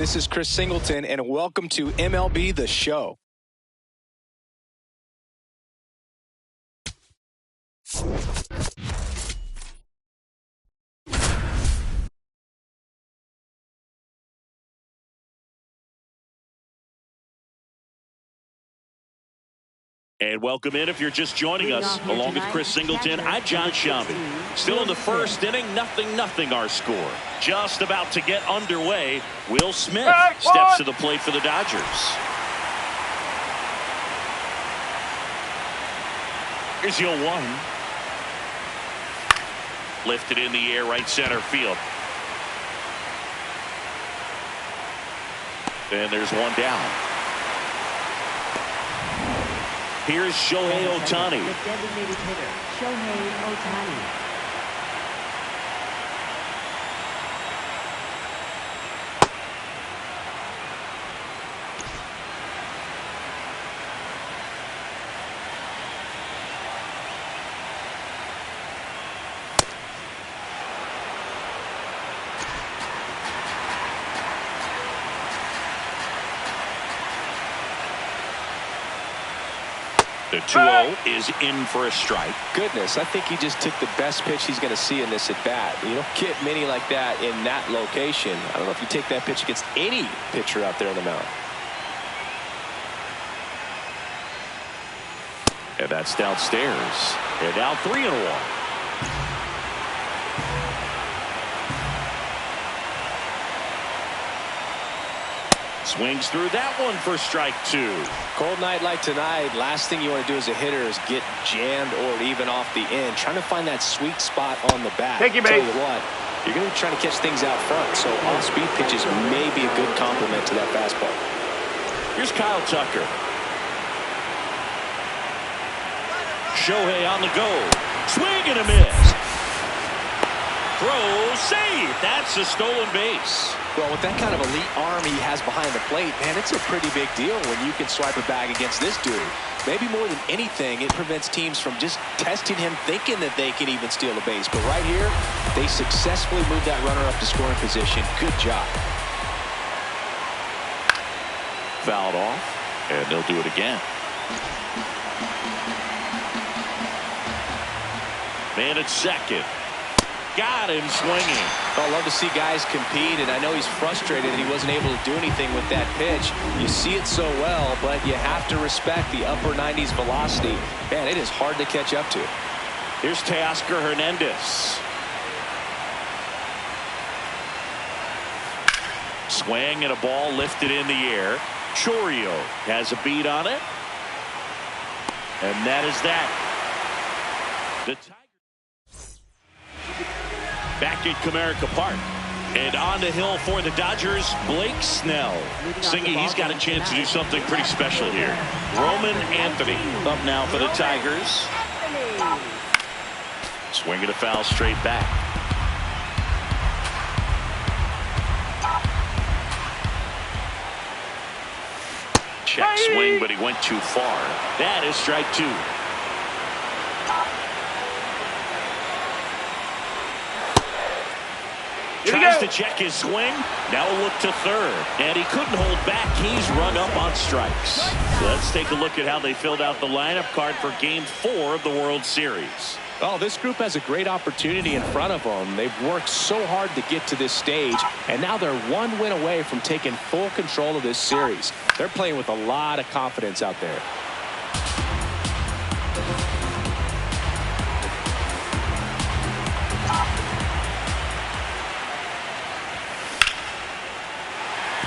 This is Chris Singleton, and welcome to MLB The Show. And welcome in if you're just joining us. Along with Chris Singleton, I'm John Shambi. Still in the first inning, 0-0 our score. Just about to get underway. Will Smith steps to the plate for the Dodgers. Here's 0-1. Lifted in the air, right center field. And there's one down. Here's Shohei Ohtani. The designated hitter, Shohei Ohtani. The 2-0 is in for a strike. Goodness, I think he just took the best pitch he's going to see in this at-bat. You don't get many like that in that location. I don't know if you take that pitch against any pitcher out there on the mound. And that's downstairs. And now 3-1. Swings through that one for strike 2. Cold night like tonight, last thing you want to do as a hitter is get jammed or even off the end. Trying to find that sweet spot on the bat. Thank you, Tell you what, you're going to be trying to catch things out front, so off-speed pitches may be a good complement to that fastball. Here's Kyle Tucker. Shohei on the go. Swing and a miss. Throw, save. That's a stolen base. Well, with that kind of elite arm he has behind the plate, man, it's a pretty big deal when you can swipe a bag against this dude. Maybe more than anything, it prevents teams from just testing him, thinking that they can even steal a base. But right here, they successfully moved that runner up to scoring position. Good job. Fouled off, and they'll do it again. Man at second. Got him swinging. I love to see guys compete, and I know he's frustrated that he wasn't able to do anything with that pitch. You see it so well, but you have to respect the upper 90s velocity. Man, it is hard to catch up to. Here's Teoscar Hernandez. Swing and a ball lifted in the air. Chourio has a beat on it. And that is that. The back at Comerica Park. And on the hill for the Dodgers, Blake Snell. Singing he's got a chance to do something pretty special here. Roman Anthony up now for the Tigers. Swinging a foul straight back. Check swing, but he went too far. That is strike 2. Tries to check his swing. Now a look to third. And he couldn't hold back. He's run up on strikes. Let's take a look at how they filled out the lineup card for Game 4 of the World Series. Well, this group has a great opportunity in front of them. They've worked so hard to get to this stage, and now they're one win away from taking full control of this series. They're playing with a lot of confidence out there.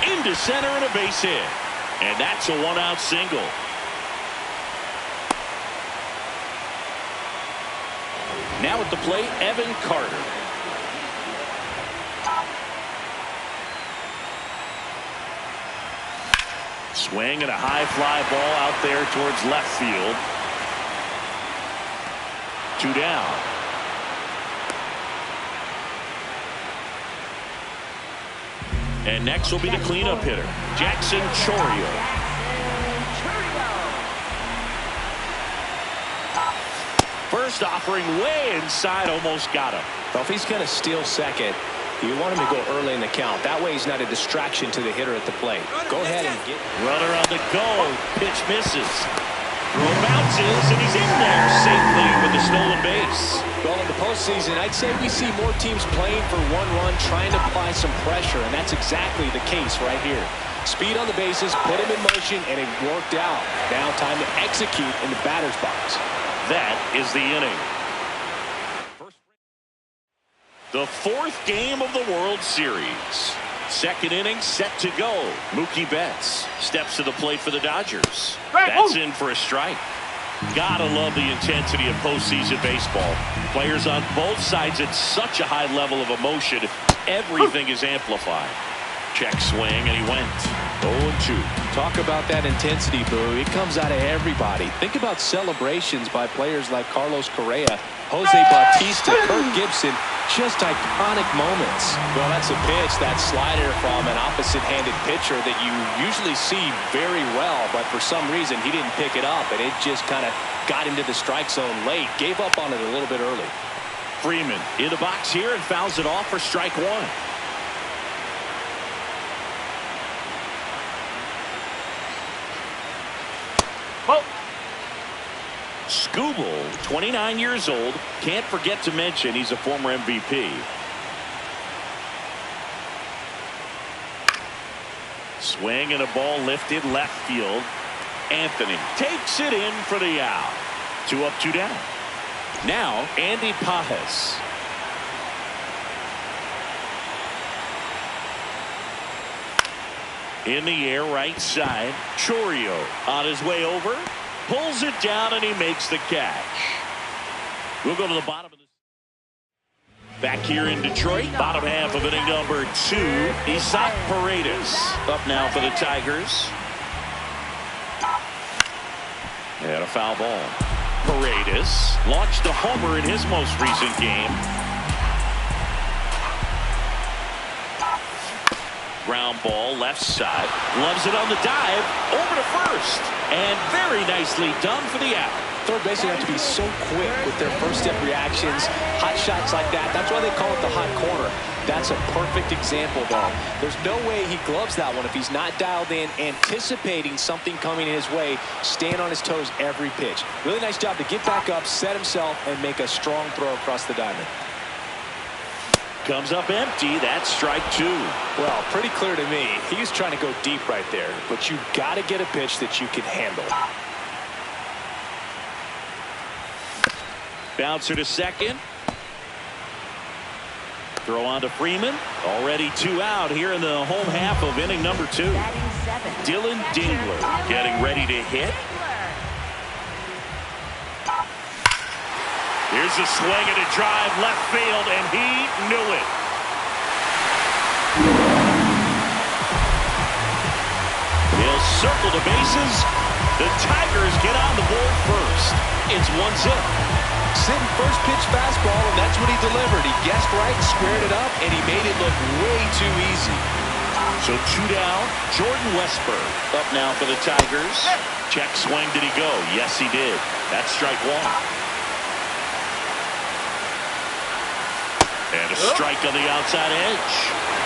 Into center and a base hit. And that's a 1-out single. Now at the plate, Evan Carter. Swing and a high fly ball out there towards left field. 2 down. And next will be the cleanup hitter, Jackson Chourio. First offering way inside, almost got him. Well, if he's going to steal second, You want him to go early in the count. That way he's not a distraction to the hitter at the plate. Go ahead and get... Runner on the go. Pitch misses. Throw bounces, and he's in there safely with the stolen base. Well, in the postseason, I'd say we see more teams playing for one run, trying to apply some pressure, and that's exactly the case right here. Speed on the bases, put him in motion, and it worked out. Now time to execute in the batter's box. That is the inning. The fourth game of the World Series. Second inning set to go. Mookie Betts steps to the plate for the Dodgers. That's in for a strike. Gotta love the intensity of postseason baseball. Players on both sides at such a high level of emotion. Everything is amplified. Check swing, and he went 0-2. Talk about that intensity, Boo. It comes out of everybody. Think about celebrations by players like Carlos Correa, Jose Bautista, Kirk Gibson. Just iconic moments. Well, that's a pitch, that slider from an opposite-handed pitcher that you usually see very well, but for some reason he didn't pick it up, and it just kind of got into the strike zone late. Gave up on it a little bit early. Freeman in the box here and fouls it off for strike one. Skubal, 29 years old. Can't forget to mention he's a former MVP. Swing and a ball lifted left field. Anthony takes it in for the out. 2 up, 2 down. Now Andy Pajes. In the air, right side. Chourio on his way over. Pulls it down, and he makes the catch. We'll go to the bottom of this. Back here in Detroit, bottom half of inning number 2. Isaac Paredes up now for the Tigers. And a foul ball. Paredes launched a homer in his most recent game. Ground ball left side. Loves it on the dive. Over to first. And very nicely done for the out. Third basemen have to be so quick with their first step reactions. Hot shots like that. That's why they call it the hot corner. That's a perfect example, though. There's no way he gloves that one if he's not dialed in, anticipating something coming his way, staying on his toes every pitch. Really nice job to get back up, set himself, and make a strong throw across the diamond. Comes up empty. That's strike 2. Well, pretty clear to me. He was trying to go deep right there, but you got to get a pitch that you can handle. Bouncer to second. Throw on to Freeman. Already 2 out here in the home half of inning number 2. Dylan Dingler getting ready to hit. Here's a swing and a drive left field, and he knew it. He'll circle the bases. The Tigers get on the board first. It's 1-0. Sitting first pitch fastball, and that's what he delivered. He guessed right, squared it up, and he made it look way too easy. So 2 down. Jordan Westburg up now for the Tigers. Check swing. Did he go? Yes, he did. That's strike 1. And a strike on the outside edge.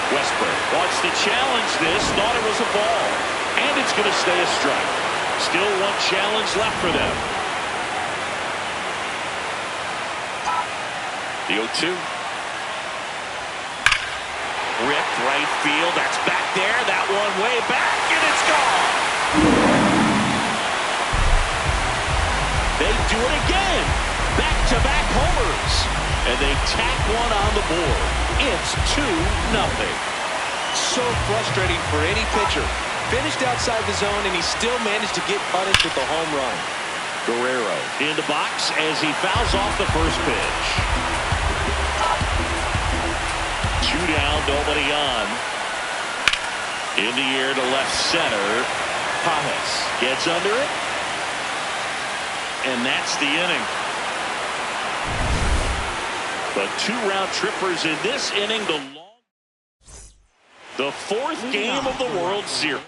Westburg wants to challenge this. Thought it was a ball. And it's going to stay a strike. Still one challenge left for them. The 0-2. Ripped right field. That's back there. That one way back. And it's gone. They do it again. Back-to-back homers. And they tack one on the board. It's 2-0. So frustrating for any pitcher. Finished outside the zone, and he still managed to get punished with the home run. Guerrero in the box as he fouls off the first pitch. 2 down, nobody on. In the air to left center. Pajes gets under it. And that's the inning. The 2 round trippers in this inning. The 4th game of the World Series.